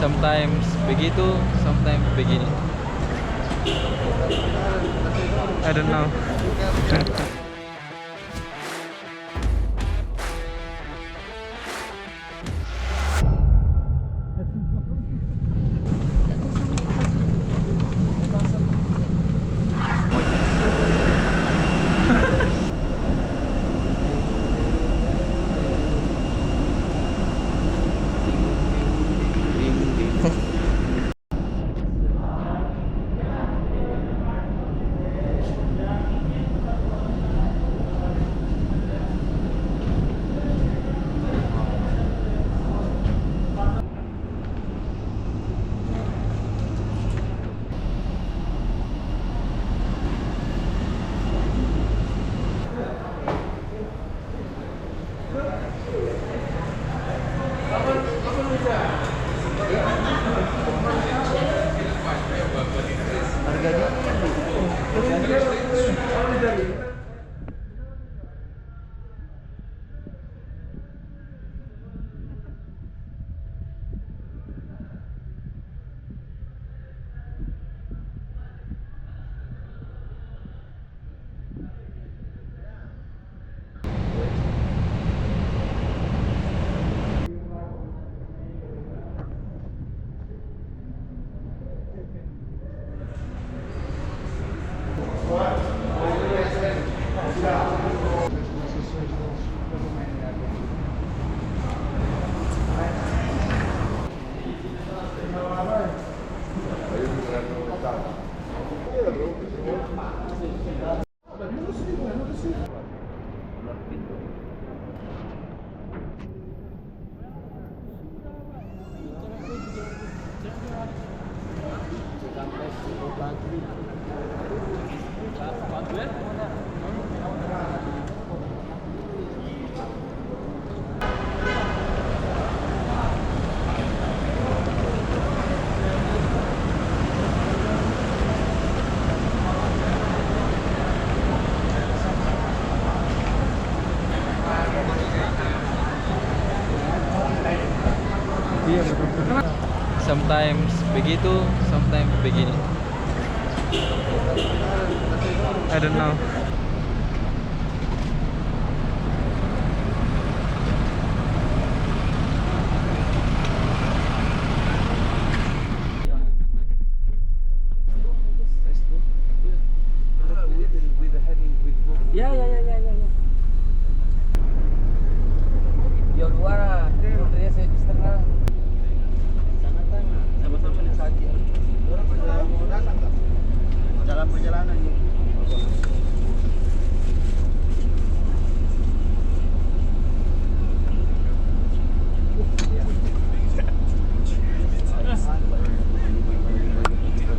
Sometimes begitu, sometimes begini. I don't know. Sometimes begitu, sometimes begini. I don't know. Ya. Yo luar, dia saya di setengah. Sama-sama di saji. Orang mau datang tak? Dalam perjalanan ini.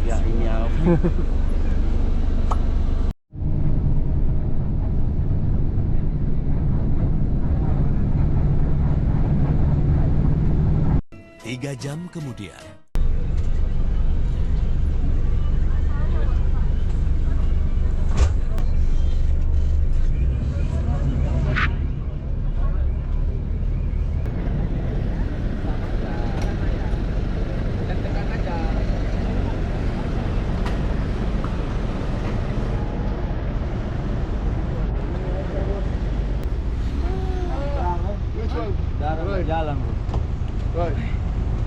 Ya ini apa? Tiga jam kemudian. Jalan bro.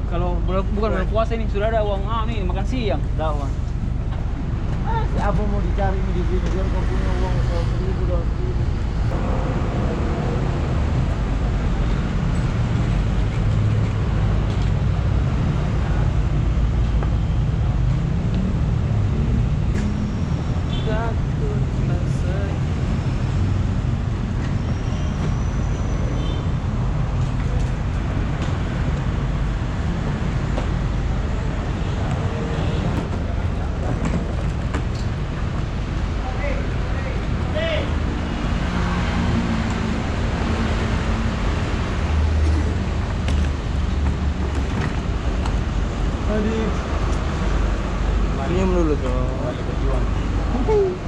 Kalau bukan bulan puasa ini sudah ada uang nih makan siang, ada uang. Apa mau dicari ini di sini biar kau punya uang 1.000 200.000. Diam dulu tuh.